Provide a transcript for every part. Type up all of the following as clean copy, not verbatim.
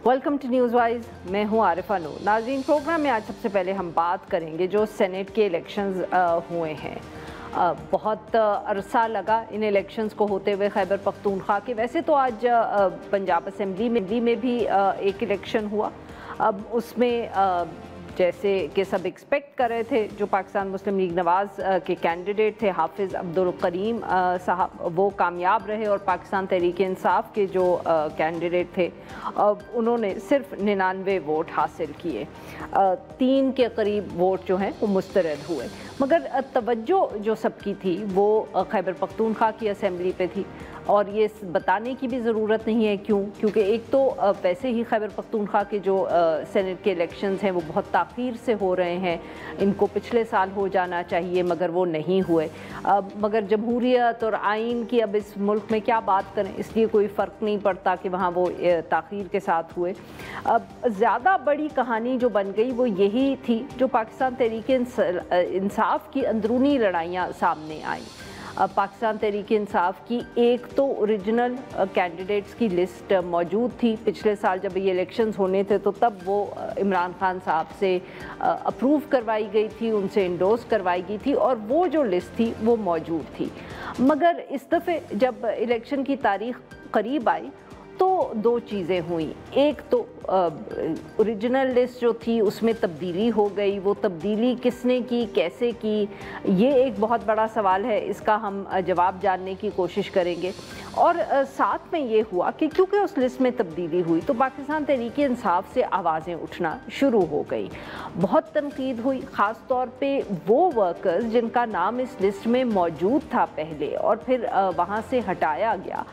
Welcome to news wise, मैं हूं आरिफा नूर। नाज़रीन, प्रोग्राम में आज सबसे पहले हम बात करेंगे जो सेनेट के इलेक्शंस हुए हैं। बहुत अरसा लगा इन इलेक्शंस को होते हुए खैबर पख्तूनख्वा के। वैसे तो आज पंजाब असेंबली में भी एक इलेक्शन हुआ। अब उसमें जैसे कि सब एक्सपेक्ट कर रहे थे, जो पाकिस्तान मुस्लिम लीग नवाज़ के कैंडिडेट थे हाफिज़ अब्दुल करीम साहब, वो कामयाब रहे और पाकिस्तान तहरीक इंसाफ के जो कैंडिडेट थे उन्होंने सिर्फ 99 वोट हासिल किए। 3 के करीब वोट जो हैं वो मुस्तरद हुए। मगर तवज्जो जो सबकी थी वो खैबर पख्तूनख्वा की असेंबली पे थी, और ये बताने की भी ज़रूरत नहीं है क्योंकि एक तो वैसे ही खैबर पख्तूनख्वा के जो सेनेट के इलेक्शंस हैं वो बहुत ताख़ीर से हो रहे हैं। इनको पिछले साल हो जाना चाहिए मगर वो नहीं हुए। मगर जमहूरियत और आइन की अब इस मुल्क में क्या बात करें, इसलिए कोई फ़र्क नहीं पड़ता कि वहाँ वो ताख़ीर के साथ हुए। अब ज़्यादा बड़ी कहानी जो बन गई वो यही थी जो पाकिस्तान तहरीक इंसाफ की अंदरूनी लड़ाइयाँ सामने आई। पाकिस्तान तहरीक इंसाफ की एक तो ओरिजिनल कैंडिडेट्स की लिस्ट मौजूद थी। पिछले साल जब ये इलेक्शंस होने थे तो तब वो इमरान खान साहब से अप्रूव करवाई गई थी, उनसे इंडोर्स करवाई गई थी, और वो जो लिस्ट थी वो मौजूद थी। मगर इस दफ़े जब इलेक्शन की तारीख करीब आई तो 2 चीज़ें हुई। एक तो ओरिजिनल लिस्ट जो थी उसमें तब्दीली हो गई। वो तब्दीली किसने की, कैसे की, ये एक बहुत बड़ा सवाल है। इसका हम जवाब जानने की कोशिश करेंगे। और साथ में ये हुआ कि क्योंकि उस लिस्ट में तब्दीली हुई तो पाकिस्तान तहरीक इंसाफ से आवाज़ें उठना शुरू हो गई। बहुत तनकीद हुई, ख़ास तौर पे वो वर्कर्स जिनका नाम इस लिस्ट में मौजूद था पहले और फिर वहाँ से हटाया गया।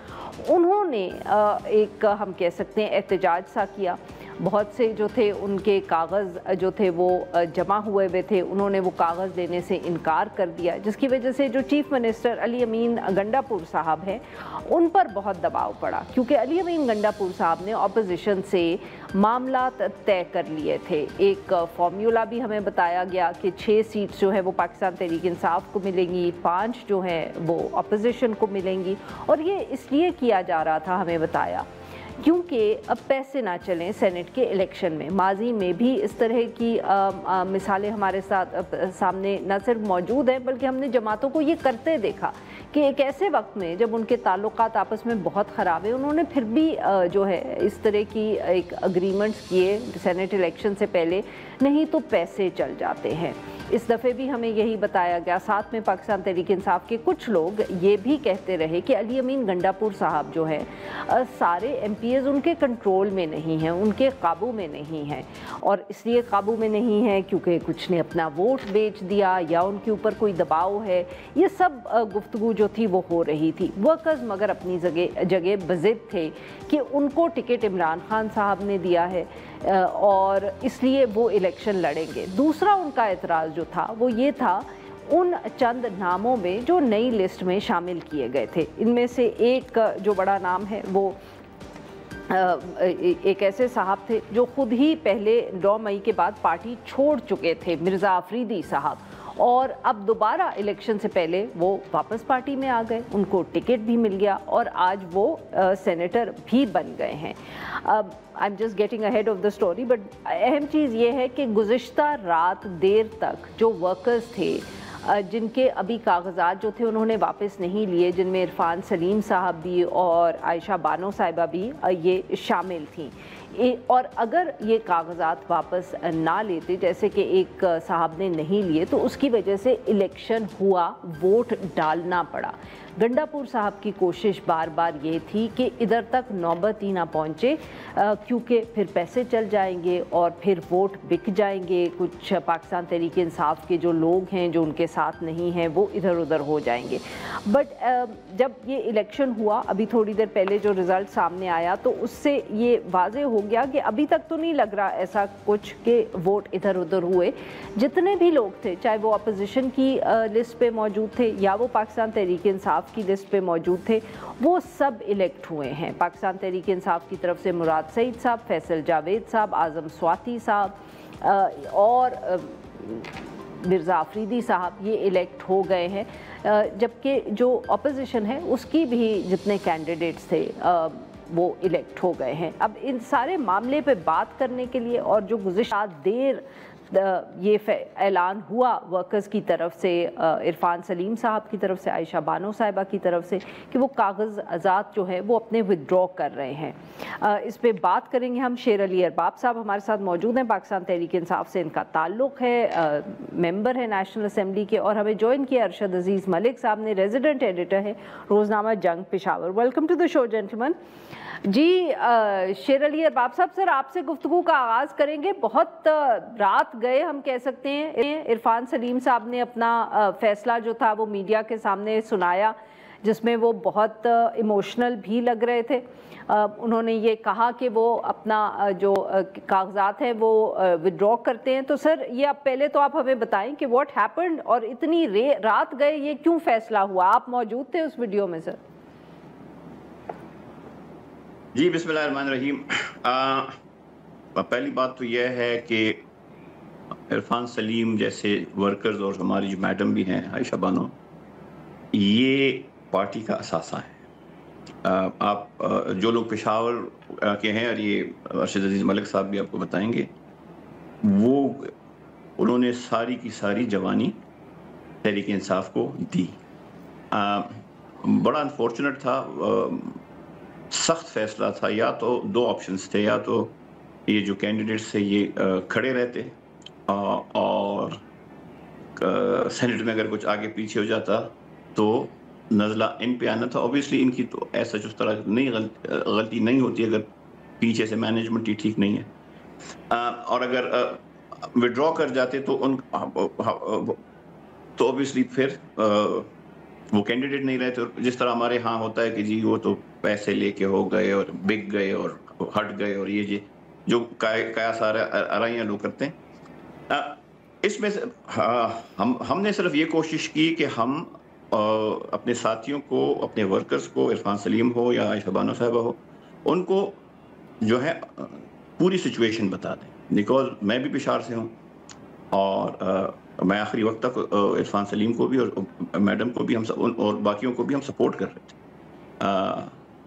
उन्होंने एक हम कह सकते हैं एहतजाज सा किया। बहुत से जो थे उनके कागज़ जो थे वो जमा हुए थे, उन्होंने वो कागज़ देने से इनकार कर दिया, जिसकी वजह से जो चीफ़ मिनिस्टर अली अमीन गंडापुर साहब हैं उन पर बहुत दबाव पड़ा, क्योंकि अली अमीन गंडापुर साहब ने अपोजिशन से मामला तय कर लिए थे। एक फार्मूला भी हमें बताया गया कि 6 सीट्स जो है वो पाकिस्तान तहरीक इंसाफ को मिलेंगी, 5 जो हैं वो अपोजिशन को मिलेंगी। और ये इसलिए किया जा रहा था, हमें बताया, क्योंकि अब पैसे ना चलें सेनेट के इलेक्शन में। माजी में भी इस तरह की मिसालें हमारे सामने न सिर्फ मौजूद हैं बल्कि हमने जमातों को ये करते देखा कि एक ऐसे वक्त में जब उनके ताल्लुकात आपस में बहुत ख़राब है, उन्होंने फिर भी जो है इस तरह की एक अग्रीमेंट्स किए सेनेट इलेक्शन से पहले, नहीं तो पैसे चल जाते हैं। इस दफ़े भी हमें यही बताया गया। साथ में पाकिस्तान तहरीक इंसाफ के कुछ लोग ये भी कहते रहे कि अली अमीन गंडापुर साहब जो है सारे MPs उनके कंट्रोल में नहीं हैं, उनके काबू में नहीं हैं। और इसलिए काबू में नहीं है क्योंकि कुछ ने अपना वोट बेच दिया या उनके ऊपर कोई दबाव है। ये सब गुफ्तगू जो थी वो हो रही थी। वर्कर्स मगर अपनी जगह बज़िद थे कि उनको टिकट इमरान खान साहब ने दिया है और इसलिए वो इलेक्शन लड़ेंगे। दूसरा उनका एतराज़ जो था वो ये था उन चंद नामों में जो नई लिस्ट में शामिल किए गए थे। इनमें से एक जो बड़ा नाम है वो एक ऐसे साहब थे जो खुद ही पहले 9 मई के बाद पार्टी छोड़ चुके थे, मिर्ज़ा अफरीदी साहब, और अब दोबारा इलेक्शन से पहले वो वापस पार्टी में आ गए, उनको टिकट भी मिल गया और आज वो सेनेटर भी बन गए हैं। आई am just getting ahead of the story, but अहम चीज़ ये है कि गुज़िश्ता रात देर तक जो वर्कर्स थे जिनके अभी कागजात जो थे उन्होंने वापस नहीं लिए, जिनमें इरफान सलीम साहब भी और आयशा बानो साहिबा भी ये शामिल थी। और अगर ये कागजात वापस ना लेते, जैसे कि एक साहब ने नहीं लिए, तो उसकी वजह से इलेक्शन हुआ, वोट डालना पड़ा। गंडापुर साहब की कोशिश बार बार ये थी कि इधर तक नौबत ही ना पहुँचे क्योंकि फिर पैसे चल जाएंगे और फिर वोट बिक जाएंगे। कुछ पाकिस्तान तहरीक इंसाफ के जो लोग हैं जो उनके साथ नहीं हैं वो इधर उधर हो जाएंगे। बट जब ये इलेक्शन हुआ, अभी थोड़ी देर पहले जो रिज़ल्ट सामने आया, तो उससे ये वाज़े हो गया कि अभी तक तो नहीं लग रहा ऐसा कुछ कि वोट इधर उधर हुए। जितने भी लोग थे, चाहे वो अपोजिशन की लिस्ट पे मौजूद थे या वो पाकिस्तान तहरीक इंसाफ की लिस्ट पे मौजूद थे, वो सब इलेक्ट हुए हैं। पाकिस्तान तहरीक इंसाफ की तरफ से मुराद सईद साहब, फैसल जावेद साहब, आज़म स्वाति साहब और मिर्ज़ा अफरीदी साहब ये इलेक्ट हो गए हैं। जबकि जो अपोजिशन है उसकी भी जितने कैंडिडेट्स थे وہ الیکٹ ہو گئے ہیں. اب ان سارے معاملے پہ بات کرنے کے لیے اور جو گزشتہ دیر یہ اعلان ہوا ورکرز کی طرف سے, عرفان سلیم صاحب کی طرف سے, عائشہ بانو صاحبہ کی طرف سے, کہ وہ کاغذات جو ہے وہ اپنے ودرا کر رہے ہیں, اس پہ بات کریں گے ہم. شیر علی ارباب صاحب ہمارے ساتھ موجود ہیں, پاکستان تحریک انصاف سے ان کا تعلق ہے, ممبر ہے نیشنل اسمبلی کے, اور ہمیں جوائن کیا ارشد عزیز ملک صاحب نے, ریزیڈنٹ ایڈیٹر ہے روزنامہ جنگ پشاور. ویلکم ٹو دا شو جینٹلمن. جی شیر علی ارباب صاحب, سر آپ سے گفتگو کا آغاز کریں گے. بہت رات گئے ہم کہہ سکتے ہیں. عرفان سلیم صاحب نے اپنا فیصلہ جو تھا وہ میڈیا کے سامنے سنایا, جس میں وہ بہت ایموشنل بھی لگ رہے تھے. انہوں نے یہ کہا کہ وہ اپنا جو کاغذات ہیں وہ ودرا کرتے ہیں. تو سر یہ اب پہلے تو آپ ہمیں بتائیں کہ واٹ ہیپنڈ, اور اتنی رات گئے یہ کیوں فیصلہ ہوا؟ آپ موجود تھے اس ویڈیو میں سر. جی بسم اللہ الرحمن الرحیم. پہلی بات تو یہ ہے کہ عرفان سلیم جیسے ورکرز اور ہماری جو میڈم بھی ہیں عائشہ بانو, یہ پارٹی کا اثاثہ ہے. آپ جو لوگ پشاور کے ہیں, اور یہ ارشد عزیز ملک صاحب بھی آپ کو بتائیں گے, وہ انہوں نے ساری کی ساری جوانی تحریک انصاف کو دی. بڑا انفارچونیٹ تھا, سخت فیصلہ تھا. یا تو دو آپشنز تھے, یا تو یہ جو کینڈیڈیٹس تھے یہ کھڑے رہتے اور سینٹ میں اگر کچھ آگے پیچھے ہو جاتا تو نزلہ ان پہ آنا تھا. اوبیسلی ان کی تو ایسا اس طرح نہیں غلطی نہیں ہوتی اگر پیچھے سے مینجمنٹ ہی ٹھیک نہیں ہے. اور اگر وڈرا کر جاتے تو ان تو اوبیسلی پھر وہ کینڈیڈیٹ نہیں رہتے. جس طرح ہمارے ہاں ہوتا ہے کہ جی وہ تو پیسے لے کے ہو گئے اور بک گئے اور ہٹ گئے, اور یہ جو قیاس آرائیاں لوگ کرتے ہیں. اس میں ہم نے صرف یہ کوشش کی کہ ہم اپنے ساتھیوں کو, اپنے ورکرز کو, عرفان سلیم ہو یا عائشہ بانو صاحبہ ہو, ان کو جو ہے پوری سچویشن بتا دیں. بیکاز میں بھی پشاور سے ہوں, اور میں آخری وقت تک عرفان سلیم کو بھی اور میڈم کو بھی ہم اور باقیوں کو بھی ہم سپورٹ کر رہے تھے.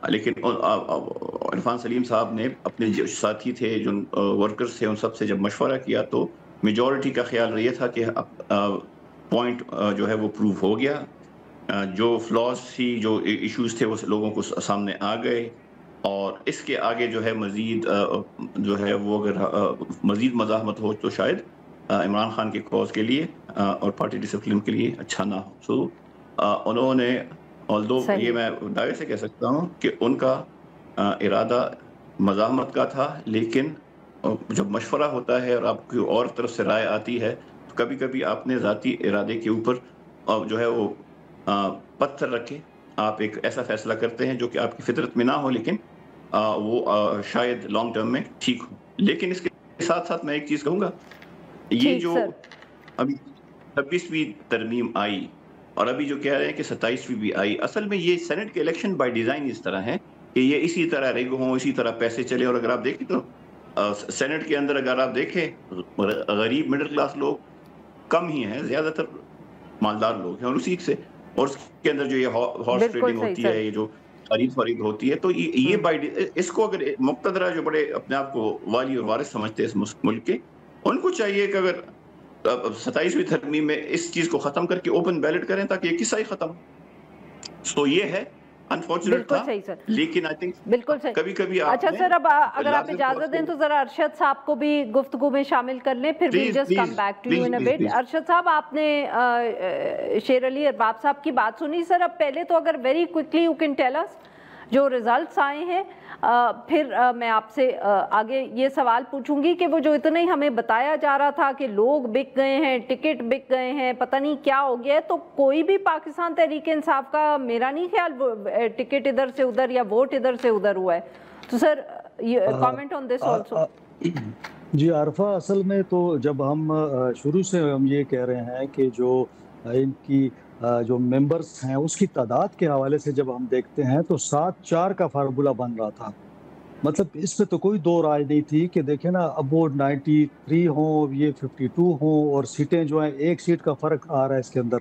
لیکن عرفان سلیم صاحب نے اپنے جو ساتھی تھے, جو ورکرز تھے, ان سب سے جب مشورہ کیا تو میجورٹی کا خیال یہ تھا کہ پوائنٹ جو ہے وہ پروو ہو گیا. جو فلاز تھی, جو ایشوز تھے, وہ لوگوں کو سامنے آ گئے, اور اس کے آگے جو ہے مزید جو ہے وہ اگر مزید مزاحمت ہو تو شاید عمران خان کے کاز کے لیے اور پارٹی ڈسپلن کے لیے اچھا نہ ہو. سو انہوں نے, آلدو یہ میں دعوے سے کہہ سکتا ہوں کہ ان کا ارادہ مزاحمت کا تھا, لیکن جب مشورہ ہوتا ہے اور آپ کی اور طرف سے رائے آتی ہے تو کبھی کبھی آپ نے ذاتی ارادے کے اوپر جو ہے وہ پتھر رکھے آپ ایک ایسا فیصلہ کرتے ہیں جو کہ آپ کی فطرت میں نہ ہو, لیکن وہ شاید لانگ ٹرم میں ٹھیک ہو. لیکن اس کے ساتھ ساتھ میں ایک چیز کہوں گا, یہ جو ابھی 26ویں ترمیم آئی اور ابھی جو کہہ رہے ہیں کہ 27ویں بھی آئی, اصل میں یہ سینٹ کے الیکشن بائی ڈیزائن اس طرح ہے کہ یہ اسی طرح ریگ ہوں, اسی طرح پیسے چلے. اور اگر آپ دیکھیں تو سینٹ کے اندر اگر آپ دیکھیں غریب مڈل کلاس لوگ کم ہی ہیں, زیادہ تر مالدار لوگ ہیں, اور اسی سے, اور اس کے اندر جو یہ ہارس ٹریڈنگ ہوتی ہے, یہ جو خرید فروخت ہوتی ہے, تو یہ اس کو اگر مقتدرہ جو بڑے اپنے آپ کو والی اور وارث سمجھتے ہیں اس ملک کے, ان کو چاہیے کہ اگر 27ویں ترمیم میں اس چیز کو ختم کر کے اوپن بیلٹ کریں تاکہ یہ قصہ ہی ختم. سو یہ ہے انفارچونیٹ تھا, لیکن آئی تھنک بالکل صحیح. کبھی کبھی اچھا سر, اب اگر آپ اجازت دیں تو ذرا ارشد صاحب کو بھی گفتگو میں شامل کر لیں, پھر we just come back to you in a bit. Arshad صاحب, آپ نے شیر علی ارباب صاحب کی بات سنی. سر اب پہلے تو اگر very quickly you can tell us جو ریزلٹس آئے ہیں, پھر میں آپ سے آگے یہ سوال پوچھوں گی کہ وہ جو اتنا ہی ہمیں بتایا جا رہا تھا کہ لوگ بک گئے ہیں, ٹکٹ بک گئے ہیں, پتہ نہیں کیا ہو گیا ہے, تو کوئی بھی پاکستان تحریک انصاف کا میرا نہیں خیال ٹکٹ ادھر سے ادھر یا ووٹ ادھر سے ادھر ہوا ہے. تو سر کامنٹ آن دس آلسو. جی عارفہ, اصل میں تو جب ہم شروع سے ہم یہ کہہ رہے ہیں کہ جو ان کی جو ممبرز ہیں اس کی تعداد کے حوالے سے جب ہم دیکھتے ہیں تو 7-4 کا فارمولہ بن رہا تھا. مطلب اس پہ تو کوئی دو رائے نہیں تھی کہ دیکھیں نا, اب وہ 93 ہوں, یہ 52 ہوں, اور سیٹیں جو ہیں ایک سیٹ کا فرق آ رہا ہے اس کے اندر.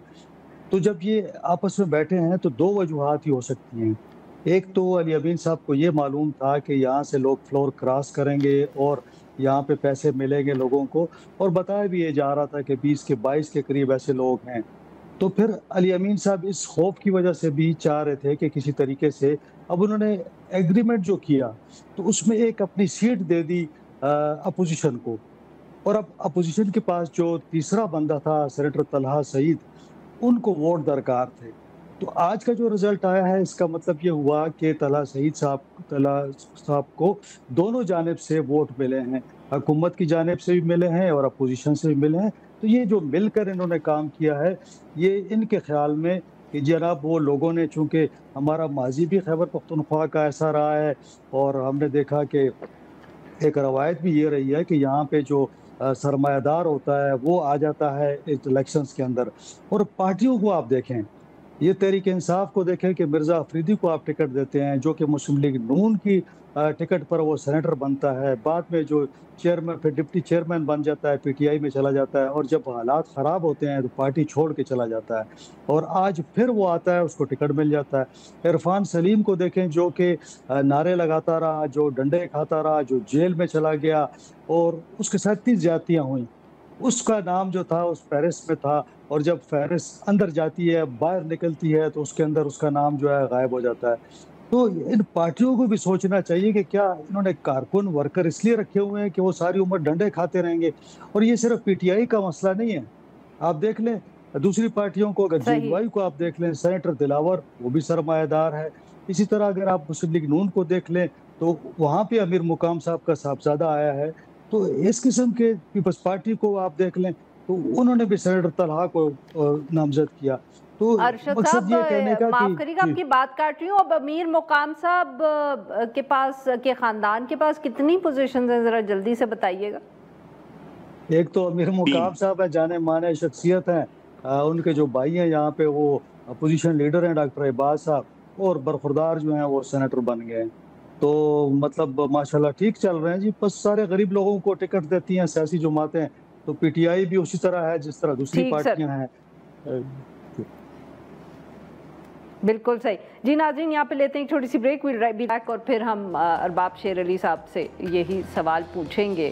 تو جب یہ آپس میں بیٹھے ہیں تو دو وجوہات ہی ہو سکتی ہیں. एक तो अली अमीन साहब को ये मालूम था कि यहाँ से लोग फ्लोर क्रॉस करेंगे और यहाँ पे पैसे मिलेंगे लोगों को, और बताया भी ये जा रहा था कि 20 के 22 के करीब ऐसे लोग हैं। तो फिर अली अमीन साहब इस खौफ की वजह से भी चाह रहे थे कि किसी तरीके से, अब उन्होंने एग्रीमेंट जो किया तो उसमें एक अपनी सीट दे दी अपोजिशन को, और अब अपोजिशन के पास जो तीसरा बंदा था सेनेटर तलहा सईद, उनको वोट दरकार थे। तो आज का जो रिजल्ट आया है इसका मतलब ये हुआ कि तलहा साहब को दोनों जानिब से वोट मिले हैं, हुकूमत की जानिब से भी मिले हैं और अपोजिशन से भी मिले हैं। तो ये जो मिलकर इन्होंने काम किया है, ये इनके ख्याल में कि जनाब वो लोगों ने, चूँकि हमारा माजी भी खैबर पख्तूनख्वा का ऐसा रहा है और हमने देखा कि एक रवायत भी ये रही है कि यहाँ पे जो सरमायादार होता है वो आ जाता है इलेक्शंस के अंदर। और पार्टियों को आप देखें, ये तहरीक इंसाफ को देखें कि मिर्ज़ा अफरीदी को आप टिकट देते हैं जो कि मुस्लिम लीग नून की टिकट पर वो सेनेटर बनता है, बाद में जो चेयरमैन फिर डिप्टी चेयरमैन बन जाता है, पीटीआई में चला जाता है, और जब हालात ख़राब होते हैं तो पार्टी छोड़ के चला जाता है, और आज फिर वो आता है, उसको टिकट मिल जाता है। इरफान सलीम को देखें जो कि नारे लगाता रहा, जो डंडे खाता रहा, जो जेल में चला गया और उसके साथ 30 ज्यादतियाँ हुई, उसका नाम जो था उस फहरिस्त में था, और जब फहरिस्त अंदर जाती है, बाहर निकलती है, तो उसके अंदर उसका नाम जो है गायब हो जाता है। तो इन पार्टियों को भी सोचना चाहिए कि क्या इन्होंने कारकुन वर्कर इसलिए रखे हुए हैं कि वो सारी उम्र डंडे खाते रहेंगे। और ये सिर्फ पीटीआई का मसला नहीं है, आप देख लें दूसरी पार्टियों को, अगर जेडवाई को आप देख लें, सेनेटर दिलावर वो भी सरमायादार है। इसी तरह अगर आप मुस्लिम लीग नून को देख लें तो वहाँ पे अमीर मुकाम साहब का साहबजादा आया है। तो इस किस्म के पीपल्स पार्टी को आप देख लें तो उन्होंने भी सेनेटर तलहा को नामजद किया। तो अरशद मकसद ये कहने साहब, का माफ करिएगा आपकी बात काट रही हूँ। अब अमीर मुकाम साहब के पास, के खानदान के पास कितनी पोजीशंस हैं, जरा जल्दी से बताइएगा। एक तो अमीर मुकाम साहब है, जाने माने शख्सियत हैं, उनके जो भाई हैं यहाँ पे वो अपोजिशन लीडर हैं डॉक्टर अब्बास साहब, और बरखुरदार जो हैं वो सेनेटर बन गए हैं। तो मतलब माशाल्लाह ठीक चल रहे हैं जी। बस सारे गरीब लोगों को टिकट देती हैं सियासी जमातें, तो पीटीआई भी उसी तरह है जिस तरह दूसरी पार्टियां हैं। बिल्कुल सही जी। नाज़रीन, यहाँ पे लेते हैं एक छोटी सी ब्रेक, विल बी बैक, और फिर हम अरबाब शेर अली साहब से यही सवाल पूछेंगे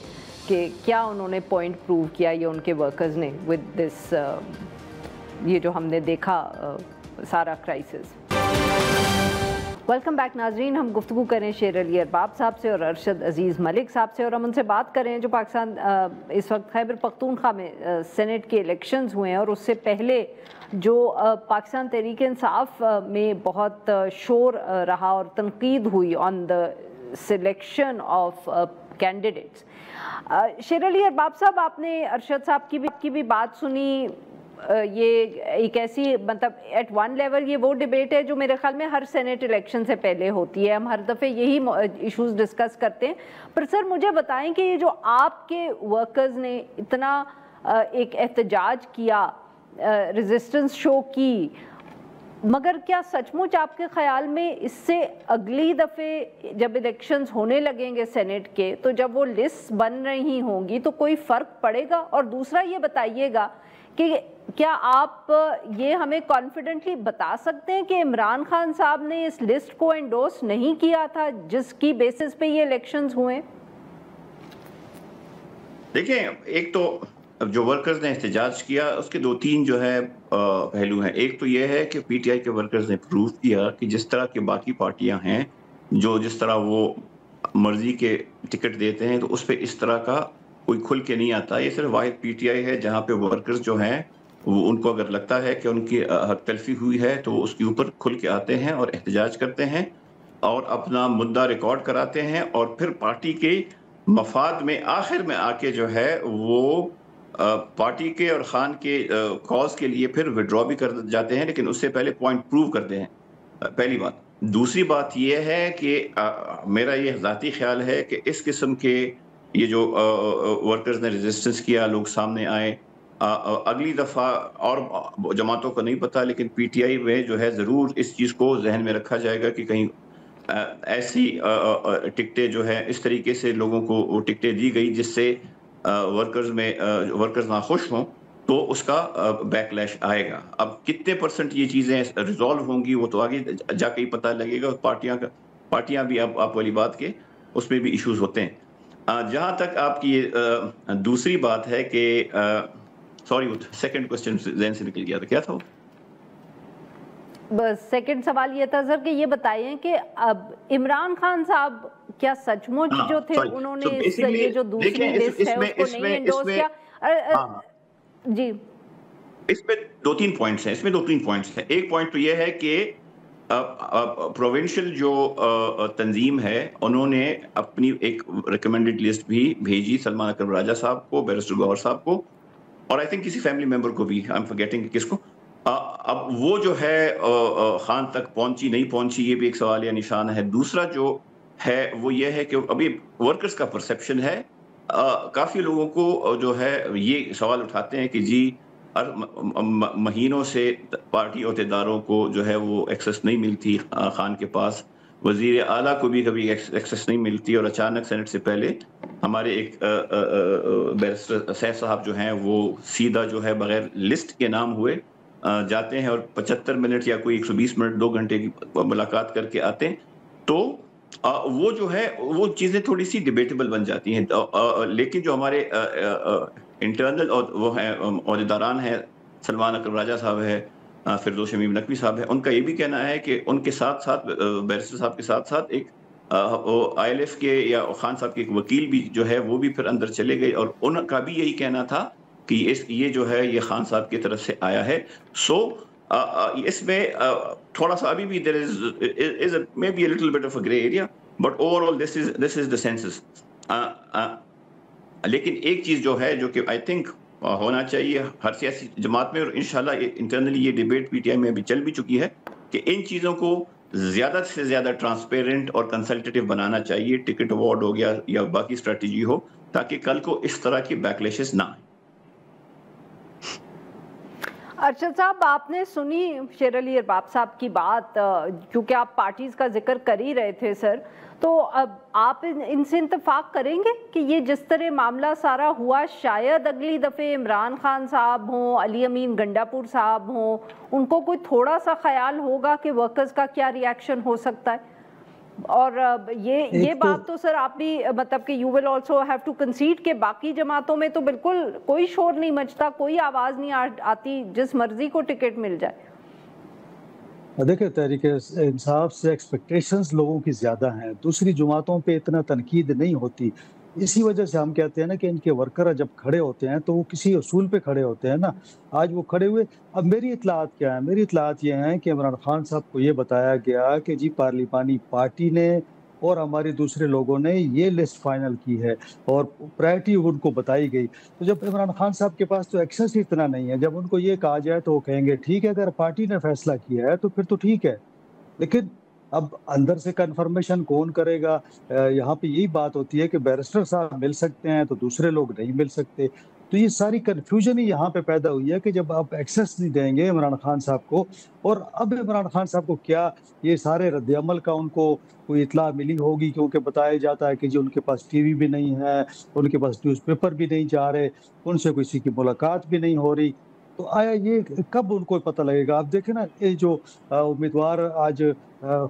कि क्या उन्होंने पॉइंट प्रूव किया ये उनके वर्कर्स ने विद दिस, ये जो हमने देखा सारा क्राइसिस। वेलकम बैक नाजरीन, हम गुफ्तगू करें शेर अली अरबाब साहब से और अरशद अजीज़ मलिक साहब से, और हम उनसे बात करें जो पाकिस्तान इस वक्त खैबर पख्तूनख्वा में सेनेट के इलेक्शंस हुए हैं, और उससे पहले जो पाकिस्तान तहरीक इंसाफ में बहुत शोर रहा और तनकीद हुई on the selection of candidates. शेर अली अरबाब साहब, आपने अरशद साहब की भी बात सुनी। ये एक ऐसी, मतलब एट वन लेवल ये वो डिबेट है जो मेरे ख्याल में हर सेनेट इलेक्शन से पहले होती है, हम हर दफ़े यही इश्यूज डिस्कस करते हैं। पर सर मुझे बताएं कि ये जो आपके वर्कर्स ने इतना एक एहतजाज किया, रेजिस्टेंस शो की, मगर क्या सचमुच आपके ख्याल में इससे अगली दफ़े जब इलेक्शंस होने लगेंगे सेनेट के, तो जब वो लिस्ट बन रही होंगी तो कोई फ़र्क पड़ेगा? और दूसरा ये बताइएगा कि क्या आप ये हमें कॉन्फिडेंटली बता सकते हैं कि इमरान खान साहब ने इस लिस्ट को एंडोर्स नहीं किया था जिसकी बेसिस पे ये इलेक्शंस हुए? देखिए, एक तो जो वर्कर्स ने एहतजाज किया उसके दो तीन जो है पहलू हैं। एक तो ये है कि पीटीआई के वर्कर्स ने प्रूव किया कि जिस तरह की बाकी पार्टियां हैं, जो जिस तरह वो मर्जी के टिकट देते हैं, तो उस पर इस तरह का कोई खुल के नहीं आता। ये सिर्फ वाहिद पीटीआई है जहाँ पे वर्कर्स जो हैं वो, उनको अगर लगता है कि उनकी हक तलफी हुई है तो वो उसके ऊपर खुल के आते हैं और एहतजाज करते हैं और अपना मुद्दा रिकॉर्ड कराते हैं, और फिर पार्टी के मफाद में आखिर में आके जो है वो पार्टी के और खान के कॉज के लिए फिर विड्रॉ भी कर जाते हैं, लेकिन उससे पहले पॉइंट प्रूव करते हैं। पहली बात। दूसरी बात यह है कि मेरा ये ज़ाती ख्याल है कि इस किस्म के ये जो वर्कर्स ने रेजिस्टेंस किया, लोग सामने आए, अगली दफ़ा, और जमातों को नहीं पता, लेकिन पीटीआई में जो है ज़रूर इस चीज़ को जहन में रखा जाएगा कि कहीं ऐसी टिकटें जो है इस तरीके से लोगों को टिकटें दी गई जिससे वर्कर्स नाखुश हों, تو اس کا بیک لیش آئے گا. اب کتنے % یہ چیزیں ریزالو ہوں گی وہ تو آگے جا کے ہی پتہ لگے گا. پارٹیاں بھی آپ والی بات کے اس میں بھی ایشوز ہوتے ہیں. جہاں تک آپ کی دوسری بات ہے کہ سوری سیکنڈ کوسچن ذہن سے نکل گیا تھا, کیا تھا وہ؟ بس سیکنڈ سوال یہ تھا سر کہ یہ بتائیں کہ اب عمران خان صاحب کیا سچ مچ جو تھے انہوں نے یہ جو دوسری لسٹ ہے اس کو نہیں انڈورس کیا؟ جی اس میں 2-3 پوائنٹس ہیں. ایک پوائنٹ تو یہ ہے کہ پروونشل جو تنظیم ہے انہوں نے اپنی ایک ریکمینڈڈ لسٹ بھی بھیجی سلمان اکرم راجہ صاحب کو, بیرسٹر گوہر صاحب کو, اور آئی تھنک کسی فیملی ممبر کو بھی, آئی ایم فرگیٹنگ کس کو. اب وہ جو ہے خان تک پہنچی نہیں پہنچی یہ بھی ایک سوال یا نشان ہے. دوسرا جو ہے وہ یہ ہے کہ ابھی ورکرز کا پرسیپشن ہے, کافی لوگوں کو جو ہے یہ سوال اٹھاتے ہیں کہ جی مہینوں سے پارٹی عہدیداروں کو جو ہے وہ ایکسس نہیں ملتی خان کے پاس, وزیر اعلیٰ کو بھی کبھی ایکسس نہیں ملتی, اور اچانک سینٹ سے پہلے ہمارے ایک بیرسٹر سیف صاحب جو ہیں وہ سیدھا جو ہے بغیر لسٹ کے نام ہوئے جاتے ہیں اور 75 منٹ یا کوئی 120 منٹ 2 گھنٹے کی ملاقات کر کے آتے ہیں. تو وہ جو ہے وہ چیزیں تھوڑی سی ڈیبیٹیبل بن جاتی ہیں. لیکن جو ہمارے انٹرنل وہ ہیں عہدیداران ہیں, سلمان اکرم راجہ صاحب ہے, فردوس شمیم نقوی صاحب ہے, ان کا یہ بھی کہنا ہے کہ ان کے ساتھ ساتھ بیرسٹر صاحب کے ساتھ ساتھ ایک آئی ایل ایف کے یا خان صاحب کے ایک وکیل بھی جو ہے وہ بھی پھر اندر چلے گئے, اور ان کا بھی یہی کہنا تھا کہ یہ جو ہے یہ خان صاحب کی طرف سے آیا ہے. سو اس میں تھوڑا سا ابھی بھی there is maybe a little bit of a gray area, but overall this is the census. لیکن ایک چیز جو ہے جو کہ آئی تھنک ہونا چاہیے ہر سیاسی جماعت میں, اور انشاءاللہ انٹرنلی یہ ڈیبیٹ پی ٹی آئی میں بھی چل بھی چکی ہے, کہ ان چیزوں کو زیادہ سے زیادہ ٹرانسپیرنٹ اور کنسلٹیٹو بنانا چاہیے. ٹکٹ اوارڈ ہو گیا یا باقی اسٹریٹجی ہو, تاکہ کل کو اس طرح کی بیک لیشز نہ آئیں. ارشد صاحب, آپ نے سنی شیر علی ارباب صاحب کی بات, کیونکہ آپ پارٹیز کا ذکر کر ہی رہے تھے سر, تو اب آپ ان سے اتفاق کریں گے کہ یہ جس طرح معاملہ سارا ہوا شاید اگلی دفعہ عمران خان صاحب ہوں, علی امین گنڈاپور صاحب ہوں, ان کو کوئی تھوڑا سا خیال ہوگا کہ ورکرز کا کیا ری ایکشن ہو سکتا ہے؟ اور یہ بات تو سر آپ بھی مطلب کہ you will also have to consider کہ باقی جماعتوں میں تو بالکل کوئی شور نہیں مچتا, کوئی آواز نہیں آتی, جس مرضی کو ٹکٹ مل جائے. دیکھیں تحریک انصاف سے ایکسپیکٹیشنز لوگوں کی زیادہ ہیں, دوسری جماعتوں پہ اتنا تنقید نہیں ہوتی. اسی وجہ سے ہم کہتے ہیں نا کہ ان کے ورکر جب کھڑے ہوتے ہیں تو وہ کسی اصول پہ کھڑے ہوتے ہیں نا. آج وہ کھڑے ہوئے. اب میری اطلاعات کیا ہے؟ میری اطلاعات یہ ہیں کہ عمران خان صاحب کو یہ بتایا گیا کہ جی پارلیمانی پارٹی نے اور ہمارے دوسرے لوگوں نے یہ لسٹ فائنل کی ہے اور پرائرٹی ان کو بتائی گئی. تو جب عمران خان صاحب کے پاس تو ایکسس ہی اتنا نہیں ہے, جب ان کو یہ کہا جائے تو وہ کہیں گے ٹھیک ہے, اگر پارٹی نے فیصلہ کیا ہے تو پھر تو ٹھیک ہے. لیکن اب اندر سے کنفرمیشن کون کرے گا؟ یہاں پہ یہی بات ہوتی ہے کہ بیرسٹر صاحب مل سکتے ہیں تو دوسرے لوگ نہیں مل سکتے. تو یہ ساری کنفیوژن ہی یہاں پہ پیدا ہوئی ہے کہ جب آپ ایکسس نہیں دیں گے عمران خان صاحب کو, اور اب عمران خان صاحب کو کیا یہ سارے رد عمل کا ان کو کوئی اطلاع ملی ہوگی, کیونکہ بتایا جاتا ہے کہ جی ان کے پاس ٹی وی بھی نہیں ہے, ان کے پاس نیوز پیپر بھی نہیں جا رہے, ان سے کسی کی ملاقات بھی نہیں ہو رہی. تو آیا یہ کب ان کو پتہ لگے گا؟ آپ دیکھیں نا, یہ جو امیدوار آج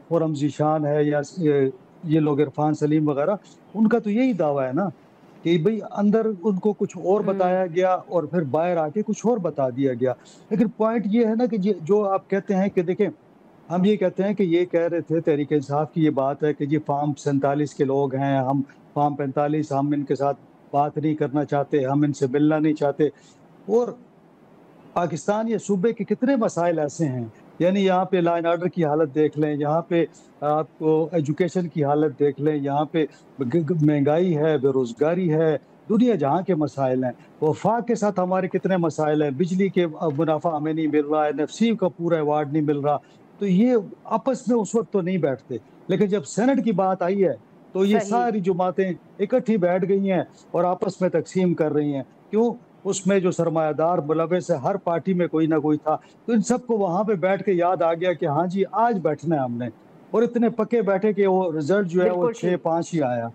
خرم ذیشان ہے یا یہ لوگ عرفان سلیم وغیرہ, ان کا تو یہی دعویٰ ہے نا کہ بھئی اندر ان کو کچھ اور بتایا گیا اور پھر باہر آ کے کچھ اور بتا دیا گیا. لیکن پوائنٹ یہ ہے نا کہ جو آپ کہتے ہیں کہ دیکھیں ہم یہ کہتے ہیں کہ یہ کہہ رہے تھے تحریک انصاف کی یہ بات ہے کہ جی فارم 47 کے لوگ ہیں, ہم فارم 45 ہم ان کے ساتھ بات نہیں کرنا چاہتے, ہم ان سے ملنا نہیں چاہتے. اور پاکستان یا صوبے کے کتنے مسائل ایسے ہیں, یعنی یہاں پہ لا اینڈ آرڈر کی حالت دیکھ لیں, یہاں پہ آپ کو ایجوکیشن کی حالت دیکھ لیں, یہاں پہ مہنگائی ہے, بے روزگاری ہے, دنیا جہاں کے مسائل ہیں. وفاق کے ساتھ ہمارے کتنے مسائل ہیں, بجلی کے منافع ہمیں نہیں مل رہا, NFC کا پورا ایوارڈ نہیں مل رہا. تو یہ آپس میں اس وقت تو نہیں بیٹھتے, لیکن جب سینٹ کی بات آئی ہے تو یہ ساری جماعتیں اکٹھی بیٹھ گئی ہیں اور آپس میں تقسیم کر رہی ہیں. کیوں؟ اس میں جو سرمایہ دار ملوث ہے, ہر پارٹی میں کوئی نہ کوئی تھا, تو ان سب کو وہاں پہ بیٹھ کے یاد آ گیا کہ ہاں جی آج بیٹھنا ہے ہم نے, اور اتنے پکے بیٹھے کہ وہ رزلٹ جو ہے وہ 6-5 ہی آیا.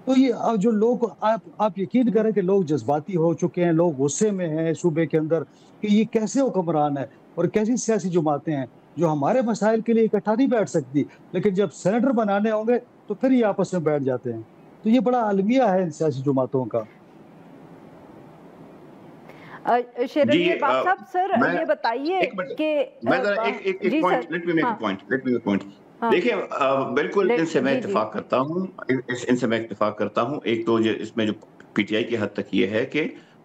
तो ये जो लोग आप यकीन करें कि लोग जज्बाती हो चुके हैं, लोग गुस्से में हैं सूबे के अंदर कि ये कैसे हुक्मरान है और कैसी सियासी जमातें हैं जो हमारे मसाइल के लिए इकट्ठा नहीं बैठ सकती, लेकिन जब सेनेटर बनाने होंगे तो फिर ये आपस में बैठ जाते हैं। तो ये बड़ा अलमिया है इन सियासी जमातों का। शेरली बाब साहब, सर ये बताइए कि मैं जरा एक point, let me make a point. देखिए, बिल्कुल इनसे मैं इत्तेफाक करता हूँ, इनसे मैं इत्तेफाक करता हूँ। एक तो इसमें जो पीटीआई की हद तक ये है कि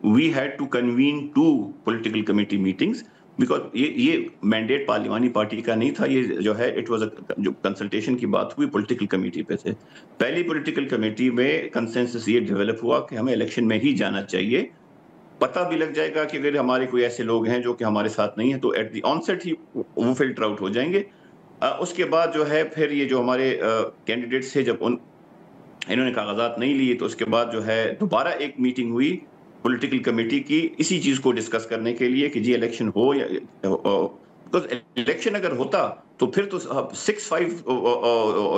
we had to convene 2 political committee meetings, because ये मैंडेट पार्लिमानी पार्टी का नहीं था, ये जो है इट वाज जो कंसल्टेशन की बात हुई पॉलिटिकल कमेटी पे से। पहली पॉलिटिकल कमेटी में कंसेंसस ये डेवलप हुआ कि हमें इलेक्शन में ही जाना चाहिए। पता भी लग जाएगा कि अगर हमारे कोई ऐसे लोग हैं जो कि हमारे साथ नहीं है तो एट द ऑनसेट ही वो फिल्टर आउट हो जाएंगे। उसके बाद जो है फिर ये जो हमारे कैंडिडेट्स थे, जब इन्होंने कागजात नहीं लिए तो उसके बाद जो है दोबारा एक मीटिंग हुई पॉलिटिकल कमेटी की इसी चीज को डिस्कस करने के लिए कि जी इलेक्शन हो या, बिकॉज इलेक्शन अगर होता तो फिर तो 6-5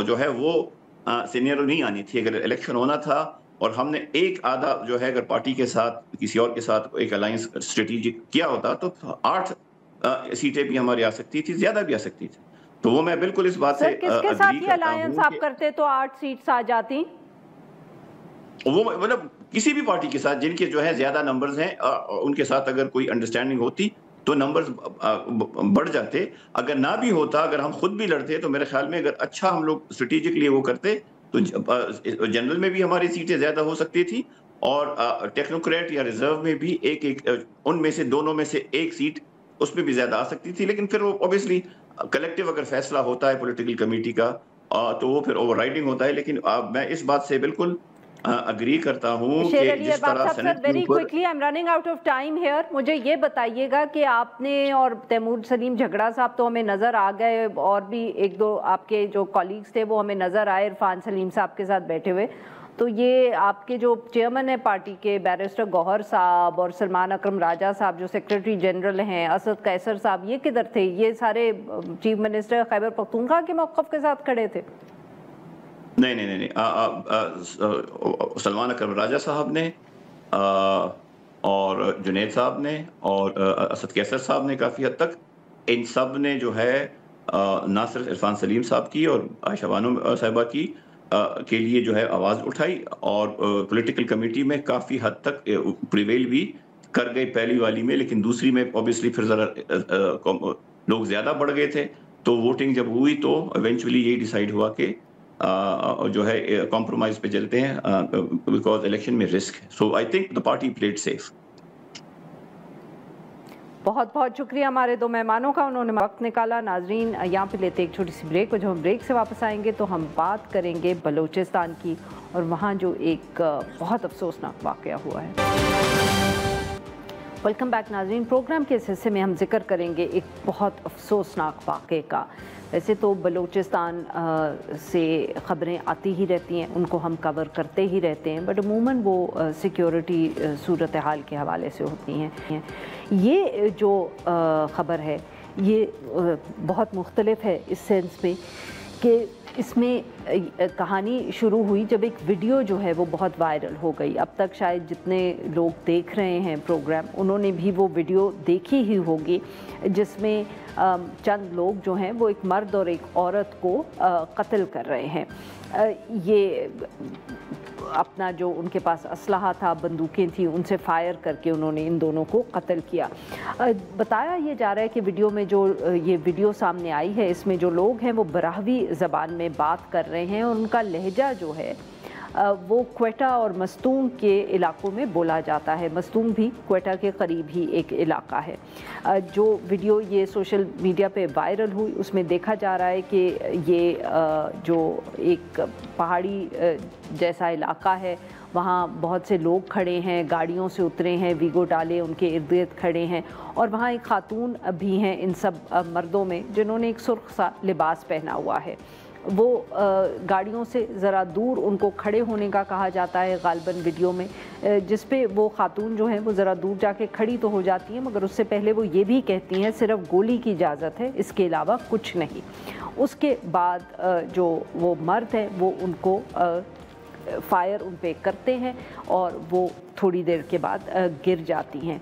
जो है वो सीनियर नहीं आनी थी। अगर इलेक्शन होना था और हमने एक आधा जो है अगर पार्टी के साथ किसी और के साथ एक अलायंस स्ट्रेटेजिक किया होता तो 8 सीटें भी हमारी आ सकती थी, ज्यादा भी आ सकती थी। तो वो मैं बिल्कुल इस बात से किसके साथ ये अलायंस आप करते तो 8 सीट्स आ जाती? वो मतलब किसी भी पार्टी के साथ जिनके जो है ज्यादा नंबर्स हैं उनके साथ अगर कोई अंडरस्टैंडिंग होती तो नंबर्स बढ़ जाते। अगर ना भी होता, अगर हम खुद भी लड़ते तो मेरे ख्याल में अगर अच्छा हम लोग स्ट्रेटेजिकली वो करते तो जनरल में भी हमारी सीटें ज्यादा हो सकती थी और टेक्नोक्रेट या रिजर्व में भी एक उनमें से दोनों में से एक सीट उसमें भी ज्यादा आ सकती थी। लेकिन फिर वो ऑब्वियसली कलेक्टिव अगर फैसला होता है पॉलिटिकल कमेटी का तो वो फिर ओवरराइडिंग होता है। लेकिन मैं इस बात से बिल्कुल अग्री करता हूँ कि जिस तरह senate very quickly, I am running out of time here, मुझे ये बताइएगा कि आपने और तैमूर सलीम झगड़ा साहब तो हमें नज़र आ गए और भी एक दो आपके जो कॉलीग्स थे वो हमें नज़र आए इरफान सलीम साहब के साथ बैठे हुए। तो ये आपके जो चेयरमैन है पार्टी के बैरिस्टर गौहर साहब और सलमान अकरम राजा साहब जो सेक्रेटरी जनरल हैं, असद कैसर साहब, ये किधर थे? ये सारे चीफ मिनिस्टर खैबर पख्तूनख्वा के मौक़िफ़ के साथ खड़े थे? नहीं। सलमान अकरम राजा साहब ने और जुनैद साहब ने और असद कैसर साहब ने काफ़ी हद तक इन सब ने जो है ना सिर्फ इरफान सलीम साहब की और आयशा बानो साहिबा की के लिए जो है आवाज़ उठाई और पॉलिटिकल कमेटी में काफ़ी हद तक प्रिवेल भी कर गए पहली वाली में। लेकिन दूसरी में ऑब्वियसली फिर ज़रा लोग ज़्यादा बढ़ गए थे तो वोटिंग जब हुई तो इवेंचुअली यही डिसाइड हुआ कि जो है कॉम्प्रोमाइज पे चलते हैं बिकॉज इलेक्शन में रिस्क है। So I think the party played safe. बहुत बहुत शुक्रिया हमारे दो मेहमानों का, उन्होंने वक्त निकाला। नाजरीन, यहाँ पे लेते एक छोटी सी ब्रेक, और जब हम ब्रेक से वापस आएंगे तो हम बात करेंगे बलूचिस्तान की और वहाँ जो एक बहुत अफसोसनाक वाक़या हुआ है। वेलकम बैक नाजरीन। प्रोग्राम के इस हिस्से में हम जिक्र करेंगे एक बहुत अफसोसनाक वाक़े का। वैसे तो बलूचिस्तान से ख़बरें आती ही रहती हैं, उनको हम कवर करते ही रहते हैं, बट अमूमन वो सिक्योरिटी सूरत हाल के हवाले से होती हैं। ये जो ख़बर है ये बहुत मुख्तलिफ है इस सेंस में कि इसमें कहानी शुरू हुई जब एक वीडियो जो है वो बहुत वायरल हो गई। अब तक शायद जितने लोग देख रहे हैं प्रोग्राम उन्होंने भी वो वीडियो देखी ही होगी, जिसमें चंद लोग जो हैं वो एक मर्द और एक औरत को कत्ल कर रहे हैं। ये अपना जो उनके पास असलहा था, बंदूकें थी, उनसे फायर करके उन्होंने इन दोनों को कत्ल किया। बताया ये जा रहा है कि वीडियो में जो ये वीडियो सामने आई है इसमें जो लोग हैं वो बराहवी ज़बान में बात कर रहे हैं और उनका लहजा जो है वो क्वेटा और मस्तूम के इलाकों में बोला जाता है। मस्तूम भी क्वेटा के करीब ही एक इलाका है। जो वीडियो ये सोशल मीडिया पे वायरल हुई उसमें देखा जा रहा है कि ये जो एक पहाड़ी जैसा इलाका है वहाँ बहुत से लोग खड़े हैं, गाड़ियों से उतरे हैं, वीगो डाले उनके इर्द गिर्द खड़े हैं और वहाँ एक खातून भी हैं इन सब मर्दों में जिन्होंने एक सुर्ख सा लिबास पहना हुआ है। वो गाड़ियों से ज़रा दूर उनको खड़े होने का कहा जाता है गालबन वीडियो में, जिस पे वो खातून जो हैं वो ज़रा दूर जाके खड़ी तो हो जाती हैं, मगर उससे पहले वो ये भी कहती हैं सिर्फ गोली की इजाज़त है, इसके अलावा कुछ नहीं। उसके बाद जो वो मर्द है वो उनको फायर उन पे करते हैं और वो थोड़ी देर के बाद गिर जाती हैं।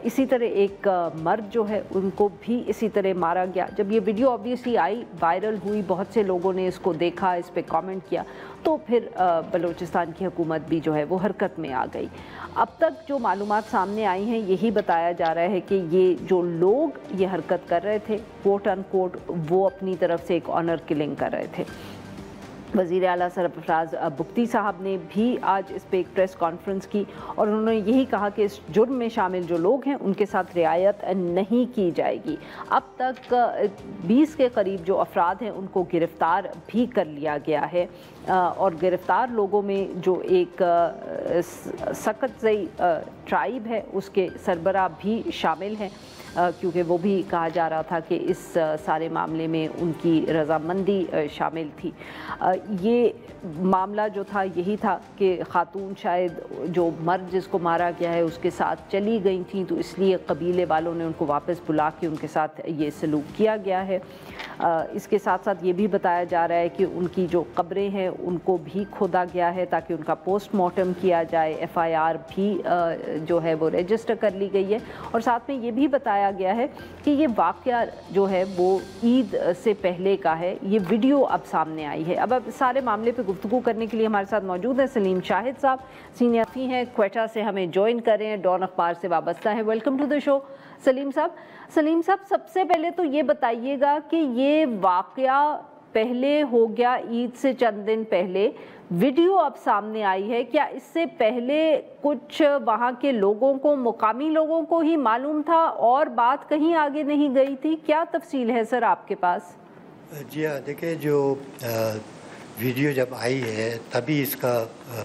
इसी तरह एक मर्द जो है उनको भी इसी तरह मारा गया। जब ये वीडियो ऑब्वियसली आई, वायरल हुई, बहुत से लोगों ने इसको देखा, इस पे कमेंट किया, तो फिर बलूचिस्तान की हुकूमत भी जो है वो हरकत में आ गई। अब तक जो मालूमात सामने आई हैं यही बताया जा रहा है कि ये जो लोग ये हरकत कर रहे थे, कोट अनकोट, वो अपनी तरफ से एक ऑनर किलिंग कर रहे थे। वज़ीर आला सरफराज बुख्ती साहब ने भी आज इस पे एक प्रेस कॉन्फ्रेंस की और उन्होंने यही कहा कि इस जुर्म में शामिल जो लोग हैं उनके साथ रियायत नहीं की जाएगी। अब तक 20 के करीब जो अफराद हैं उनको गिरफ़्तार भी कर लिया गया है और गिरफ़्तार लोगों में जो एक सकतज़ई ट्राइब है उसके सरबराह भी शामिल हैं, क्योंकि वो भी कहा जा रहा था कि इस सारे मामले में उनकी रजामंदी शामिल थी। ये मामला जो था यही था कि खातून शायद जो मर्द जिसको मारा गया है उसके साथ चली गई थी, तो इसलिए कबीले वालों ने उनको वापस बुला के उनके साथ ये सलूक किया गया है। इसके साथ साथ ये भी बताया जा रहा है कि उनकी जो कब्रें हैं उनको भी खोदा गया है ताकि उनका पोस्टमार्टम किया जाए। FIR भी जो है वो रजिस्टर कर ली गई है और साथ में ये भी बताया गया है कि ये वाक़या जो है वो ईद से पहले का है। ये वीडियो अब सामने आई है। अब सारे मामले पे गुफ्तगू करने के लिए हमारे साथ मौजूद हैं सलीम शाहिद साहब, सीनियर हैं क्वेटा से, हमें ज्वाइन कर रहे हैं, डॉन अखबार से वाबस्ता है। Welcome to the show Saleem साहब, सबसे पहले तो ये बताइएगा कि ये वाक़या पहले हो गया ईद से चंद दिन पहले, वीडियो अब सामने आई है, क्या इससे पहले कुछ वहाँ के लोगों को, मुकामी लोगों को ही मालूम था और बात कहीं आगे नहीं गई थी? क्या तफसील है सर आपके पास? जी हाँ, देखिए जो वीडियो जब आई है तभी इसका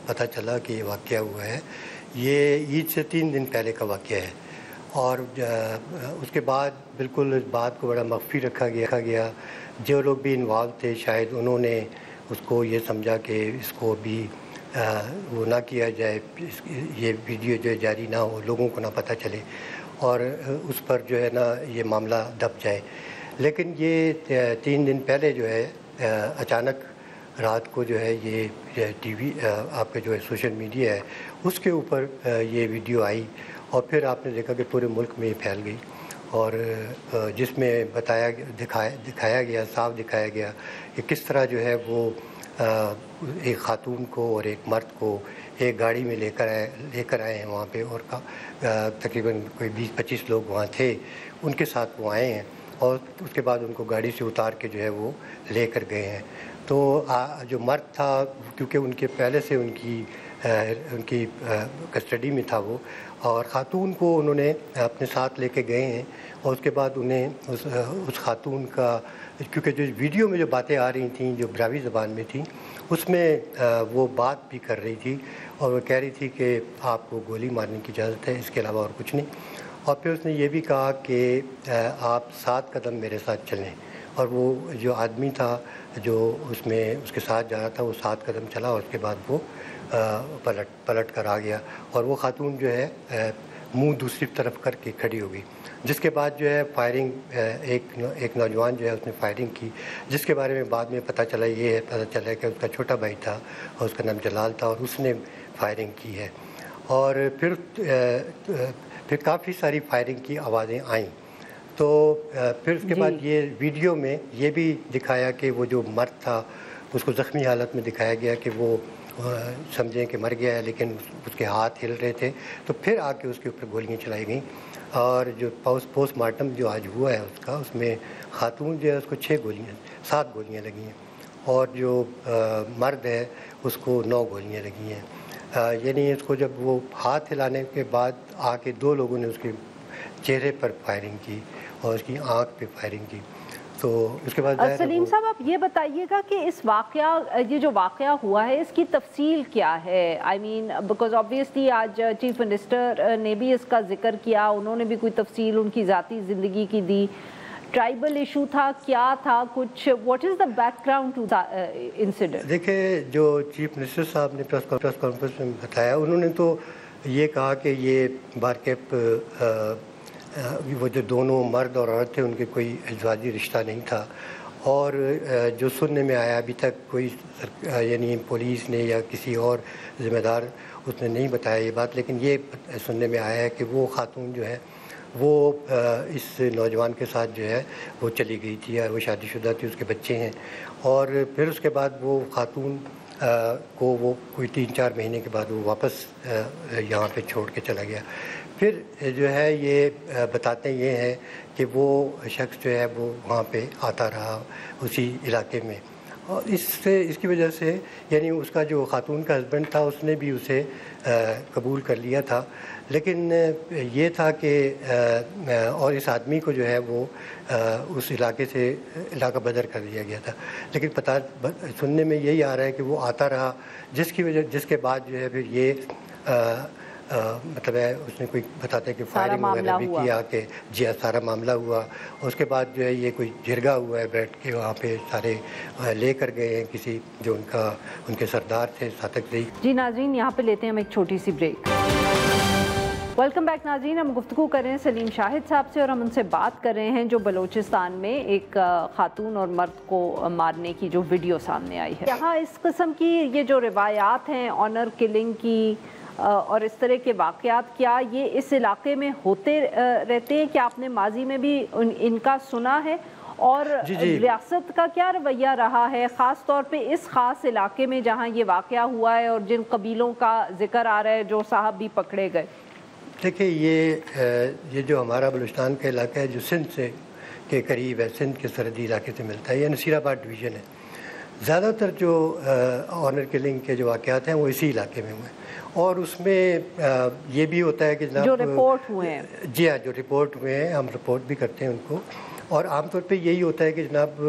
पता चला कि ये वाक़या हुआ है। ये ईद से 3 दिन पहले का वाक़या है और उसके बाद बिल्कुल इस बात को बड़ा मख्फी रखा गया। जो लोग भी इन्वॉल्व थे शायद उन्होंने उसको ये समझा कि इसको भी वो ना किया जाए, ये वीडियो जो है जारी ना हो, लोगों को ना पता चले और उस पर जो है ना ये मामला दब जाए। लेकिन ये 3 दिन पहले जो है अचानक रात को जो है ये टीवी आपके जो है सोशल मीडिया है उसके ऊपर ये वीडियो आई और फिर आपने देखा कि पूरे मुल्क में फैल गई और जिसमें दिखाया गया, साफ दिखाया गया कि किस तरह जो है वो एक ख़ातून को और एक मर्द को एक गाड़ी में लेकर आए हैं वहाँ पे और तकरीबन कोई 20-25 लोग वहाँ थे, उनके साथ वो आए हैं और उसके बाद उनको गाड़ी से उतार के जो है वो लेकर गए हैं। तो जो मर्द था, क्योंकि उनके पहले से उनकी कस्टडी में था वो, और ख़ातून को उन्होंने अपने साथ लेके गए हैं और उसके बाद उन्हें उस ख़ातून का, क्योंकि जो वीडियो में जो बातें आ रही थी जो ब्रावी ज़बान में थी उसमें वो बात भी कर रही थी और वो कह रही थी कि आपको गोली मारने की इजाज़त है, इसके अलावा और कुछ नहीं। और फिर उसने ये भी कहा कि आप 7 कदम मेरे साथ चलें, और वो जो आदमी था जो उसके साथ जा रहा था वो 7 कदम चला और उसके बाद वो पलट कर आ गया और वो खातून जो है मुंह दूसरी तरफ करके खड़ी हो गई। जिसके बाद जो है फायरिंग, एक नौजवान जो है उसने फायरिंग की, जिसके बारे में बाद में पता चला कि उसका छोटा भाई था और उसका नाम जलाल था और उसने फायरिंग की है। और फिर काफ़ी सारी फायरिंग की आवाज़ें आईं। तो फिर उसके बाद ये वीडियो में ये भी दिखाया कि वो जो मर्द था उसको ज़ख्मी हालत में दिखाया गया कि वो समझें कि मर गया है, लेकिन उसके हाथ हिल रहे थे। तो फिर आके उसके ऊपर गोलियां चलाई गईं और जो पोस्टमार्टम जो आज हुआ है उसमें खातून जो है उसको 7 गोलियां लगी हैं और जो मर्द है उसको 9 गोलियां लगी हैं। यानी इसको जब वो हाथ हिलाने के बाद आके 2 लोगों ने उसके चेहरे पर फायरिंग की और उसकी आँख पे फायरिंग की। तो उसके बाद सलीम साहब आप ये बताइएगा कि ये जो वाक़या हुआ है इसकी तफसील क्या है? आई मीन बिकॉज ऑब्वियसली आज चीफ मिनिस्टर ने भी इसका जिक्र किया, उन्होंने भी कोई तफसील उनकी ज़ाती ज़िंदगी की दी। ट्राइबल इशू था, क्या था कुछ? What is the background to the incident? देखिए, जो चीफ मिनिस्टर साहब ने प्रेस कॉन्फ्रेंस में बताया, उन्होंने तो ये कहा कि ये बारकेप वो जो दोनों मर्द और औरत थे उनके कोई अज़वाजी रिश्ता नहीं था اور جو سننے میں آیا ابھی تک کوئی یعنی پولیس نے یا کسی اور ذمہ دار اس نے نہیں بتایا یہ بات، لیکن یہ سننے میں آیا ہے کہ وہ خاتون جو ہے وہ اس نوجوان کے ساتھ جو ہے وہ چلی گئی تھی، وہ شادی شدہ تھی، اس کے بچے ہیں، اور پھر اس کے بعد وہ خاتون کو وہ کوئی 3-4 مہینے کے بعد وہ واپس یہاں پہ چھوڑ کے چلا گیا۔ پھر جو ہے یہ بتاتے یہ ہیں کہ وہ شخص جو ہے وہ وہاں پہ آتا رہا اسی علاقے میں، اور اس کی وجہ سے یعنی اس کا جو خاتون کا ہسبینڈ تھا اس نے بھی اسے قبول کر لیا تھا، لیکن یہ تھا کہ اور اس آدمی کو جو ہے وہ اس علاقے سے علاقہ بدر کر دیا گیا تھا، لیکن سننے میں یہی آ رہا ہے کہ وہ آتا رہا، جس کے بعد جو ہے پھر یہ مطلب ہے اس نے کوئی بتاتے ہیں کہ فائرنگ وغیرہ بھی کیا کہ جی سارا معاملہ ہوا، اس کے بعد جو ہے یہ کوئی جرگا ہوا ہے بیٹھ کے وہاں پہ سارے لے کر گئے ہیں کسی جو ان کے سردار تھے ساتق زئی۔ جی ناظرین یہاں پہ لیتے ہیں ہم ایک چھوٹی سی بریک۔ ویلکم بیک ناظرین، ہم گفتگو کر رہے ہیں سلیم شاہد صاحب سے، اور ہم ان سے بات کر رہے ہیں جو بلوچستان میں ایک خاتون اور مرد کو مارنے کی جو ویڈیو سامنے آئی ہے۔ یہاں اس قسم کی یہ جو روایات ہیں آنر کلنگ کی اور اس طرح کے واقعات، کیا یہ اس علاقے میں ہوتے رہتے ہیں؟ کیا آپ نے ماضی میں بھی ان کا سنا ہے؟ اور ریاست کا کیا رویہ رہا ہے خاص طور پہ اس خاص علاقے میں جہاں یہ واقعہ ہوا ہے اور جن قبیلوں کا ذکر آ رہا ہے جو صاحب بھی پکڑے گئے؟ دیکھیں یہ جو ہمارا بلوچستان کا علاقہ ہے جو سندھ سے کے قریب ہے، سندھ کے سرحدی علاقے سے ملتا ہے، یہ نصیر آباد ڈویژن ہے۔ زیادہ تر جو آنر کلنگ کے جو واقعات ہیں وہ اسی علاقے میں ہوئے ہیں، اور اس میں یہ بھی ہوتا ہے کہ جناب جو رپورٹ ہوئے ہیں، جی ہاں جو رپورٹ ہوئے ہیں ہم رپورٹ بھی کرتے ہیں ان کو، اور عام طور پہ یہی ہوتا ہے کہ جناب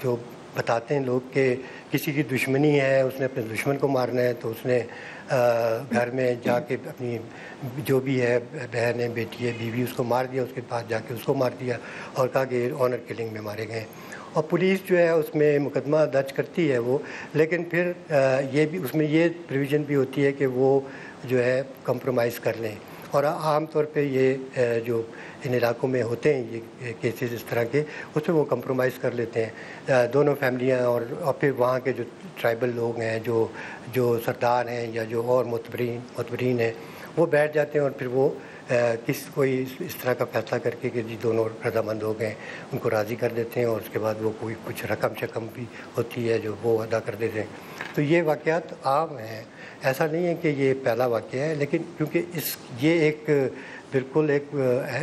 جو بتاتے ہیں لوگ کہ کسی کی دشمنی ہے، اس نے اپنے دشمن کو مارنا ہے، تو اس نے گھر میں جا کے اپنی جو بھی ہے بہن ہے، بیٹی ہے، بیوی، اس کو مار دیا، اس کے پاس جا کے اس کو مار دیا اور کہا کہ آنر کلنگ میں مارے گئے، اور پولیس جو ہے اس میں مقدمہ درج کرتی ہے وہ، لیکن پھر یہ بھی اس میں یہ پروویژن بھی ہوتی ہے کہ وہ جو ہے کمپرومائز کر لیں، اور عام طور پہ یہ جو ان علاقوں میں ہوتے ہیں یہ کیسز اس طرح کے، اس میں وہ کمپرومائز کر لیتے ہیں دونوں فیملیاں، اور پھر وہاں کے جو ٹرائبل لوگ ہیں جو سردار ہیں یا جو اور معتبرین ہیں وہ بیٹھ جاتے ہیں، اور پھر وہ کوئی اس طرح کا فیصلہ کر کے کہ جی دونوں رضامند ہو گئے ان کو راضی کر دیتے ہیں، اور اس کے بعد وہ کوئی کچھ رقم شکم بھی ہوتی ہے جو وہ ادا کر دیتے ہیں۔ تو یہ واقعات عام ہیں، ایسا نہیں ہے کہ یہ پہلا واقعہ ہے، لیکن کیونکہ یہ ایک بالکل ایک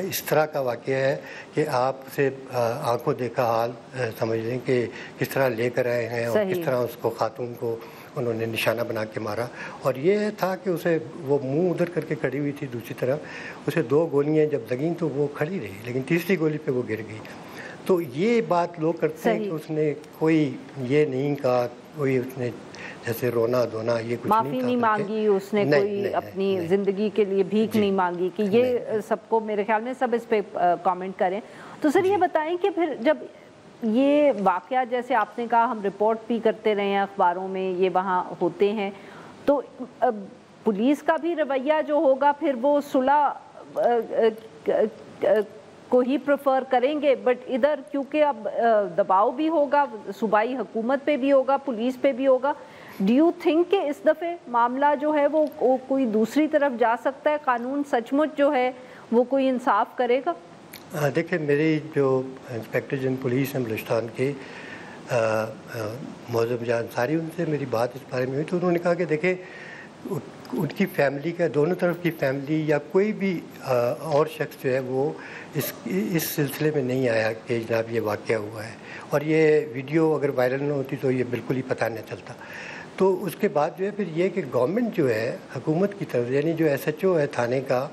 اس طرح کا واقعہ ہے کہ آپ سے آنکھوں دیکھا حال سمجھ لیں کہ کس طرح لے کر آئے ہیں اور کس طرح اس کو خاتون کو انہوں نے نشانہ بنا کے مارا، اور یہ تھا کہ اسے وہ منہ ادھر کر کے کھڑی ہوئی تھی، دوسری طرف اسے 2 گولیاں جب لگیں تو وہ کھڑی رہی، لیکن تیسری گولی پہ وہ گر گئی۔ تو یہ بات لوگ کرتے ہیں کہ اس نے کوئی یہ نہیں کہا، کوئی اس نے جیسے رونا دھونا یہ کچھ معافی نہیں مانگی، اس نے کوئی اپنی زندگی کے لیے بھیک نہیں مانگی، کہ یہ سب کو میرے خیال میں سب اس پہ کامنٹ کریں۔ تو سر یہ بتائیں کہ پھر جب یہ واقعہ جیسے آپ نے کہا ہم رپورٹ بھی کرتے رہے ہیں اخباروں میں، یہ وہاں ہوتے ہیں، تو پولیس کا بھی رویہ جو ہوگا پھر وہ صلح کو ہی پریفر کریں گے، بٹ ادھر کیونکہ اب دباؤ بھی ہوگا، صوبائی حکومت پہ بھی ہوگا، پولیس پہ بھی ہوگا، ڈو یو تھنک کہ اس دفعہ معاملہ جو ہے وہ کوئی دوسری طرف جا سکتا ہے، قانون سچ مچ جو ہے وہ کوئی انصاف کرے گا؟ دیکھیں میری جو انسپیکٹر جنرل پولیس ہیں بلوچستان کے معظم جان انصاری، ان سے میری بات اس بارے میں ہوئی تو انہوں نے کہا کہ دیکھیں ان کی فیملی کا دونوں طرف کی فیملی یا کوئی بھی اور شخص جو ہے وہ اس سلسلے میں نہیں آیا کہ جناب یہ واقعہ ہوا ہے، اور یہ ویڈیو اگر وائرل نہ ہوتی تو یہ بالکل ہی پتہ نہ چلتا۔ تو اس کے بعد جو ہے پھر یہ کہ گورنمنٹ جو ہے حکومت کی طرف یعنی جو SHO ہے تھانے کا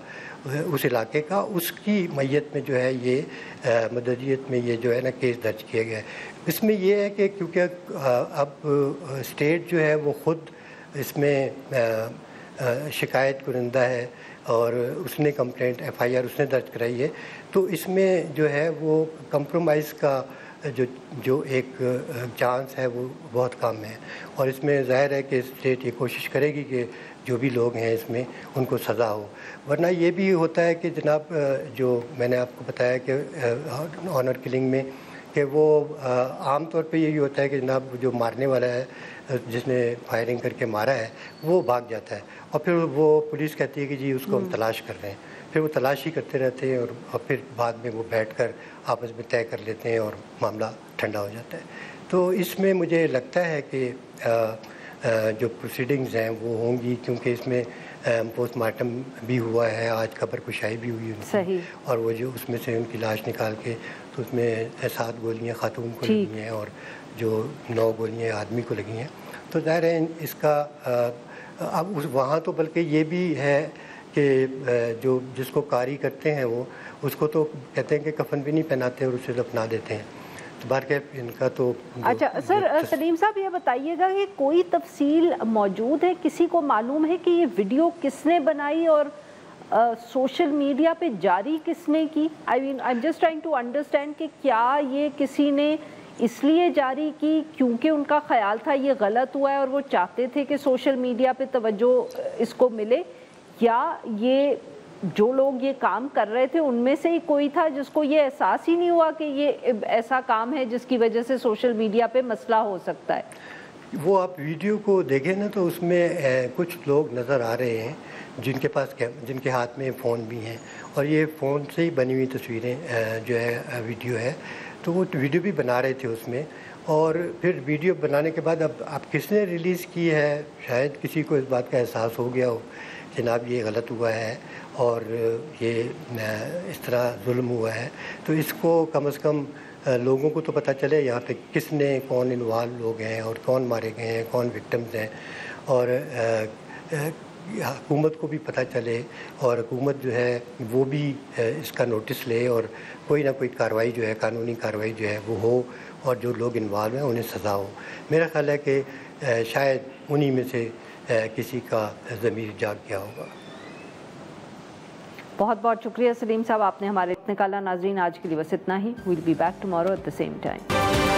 اس علاقے کا، اس کی میت میں جو ہے یہ مددیت میں یہ جو ہے نا کیس درج کیا گیا ہے۔ اس میں یہ ہے کہ کیونکہ اب اسٹیٹ جو ہے وہ خود اس میں شکایت کنندہ ہے اور اس نے کمپلینٹ FIR اس نے درج کرائی ہے، تو اس میں جو ہے وہ کمپرومائز کا جو ایک چانس ہے وہ بہت کم ہے، اور اس میں ظاہر ہے کہ اسٹیٹ یہ کوشش کرے گی کہ جو بھی لوگ ہیں اس میں ان کو سزا ہو، ورنہ یہ بھی ہوتا ہے کہ جناب جو میں نے آپ کو بتایا کہ آنر کلنگ میں कि वो आम तौर पे यही होता है कि जनाब जो मारने वाला है, जिसने फायरिंग करके मारा है, वो भाग जाता है और फिर वो पुलिस कहती है कि जी उसको हम तलाश कर रहे हैं। फिर वो तलाशी करते रहते हैं और फिर बाद में वो बैठकर आपस में तय कर लेते हैं और मामला ठंडा हो जाता है। तो इसमें मुझे लगता है कि जो प्रोसीडिंग्स हैं वो होंगी, क्योंकि इसमें पोस्टमार्टम भी हुआ है, आज खबर कुशाई भी हुई उनकी, सही। और वो जो उसमें से उनकी लाश निकाल के तो उसमें 7 गोलियां खातून को लगी हैं और जो 9 गोलियां आदमी को लगी हैं। तो ज़ाहिर है इसका अब उस वहाँ तो बल्कि ये भी है कि जो जिसको कारी करते हैं वो उसको तो कहते हैं कि कफन भी नहीं पहनाते और उसे दफना देते हैं। तो बार के इनका तो अच्छा सर, सलीम साहब ये बताइएगा कि कोई तफसील मौजूद है, किसी को मालूम है कि ये वीडियो किसने बनाई और सोशल मीडिया पे जारी किसने की? I mean I am just trying to understand कि क्या ये किसी ने इसलिए जारी की क्योंकि उनका ख्याल था ये गलत हुआ है और वो चाहते थे कि सोशल मीडिया पे तवज्जो इसको मिले, या ये जो लोग ये काम कर रहे थे उनमें से ही कोई था जिसको ये एहसास ही नहीं हुआ कि ये ऐसा काम है जिसकी वजह से सोशल मीडिया पे मसला हो सकता है? वो आप वीडियो को देखें ना तो उसमें कुछ लोग नज़र आ रहे हैं जिनके हाथ में फ़ोन भी हैं, और ये फ़ोन से ही बनी हुई तस्वीरें जो है वीडियो है, तो वो वीडियो भी बना रहे थे उसमें। और फिर वीडियो बनाने के बाद अब किसने रिलीज़ की है, शायद किसी को इस बात का एहसास हो गया हो जनाब ये गलत हुआ है और ये इस तरह जुल्म हुआ है, तो इसको कम से कम लोगों को तो पता चले यहाँ पे किसने, कौन इन्वॉल्व लोग हैं और कौन मारे गए हैं, कौन विक्टिम्स हैं, और हुकूमत को भी पता चले और हुकूमत जो है वो भी इसका नोटिस ले और कोई ना कोई कार्रवाई जो है, कानूनी कार्रवाई जो है वो हो और जो लोग इन्वॉल्व हैं उन्हें सज़ा हो। मेरा ख्याल है कि शायद उन्हीं में से किसी का ज़मीर जाग गया होगा। बहुत बहुत शुक्रिया सलीम साहब, आपने हमारे निकाला। नाजरीन आज के लिए बस इतना ही। Will be back tomorrow at the same time.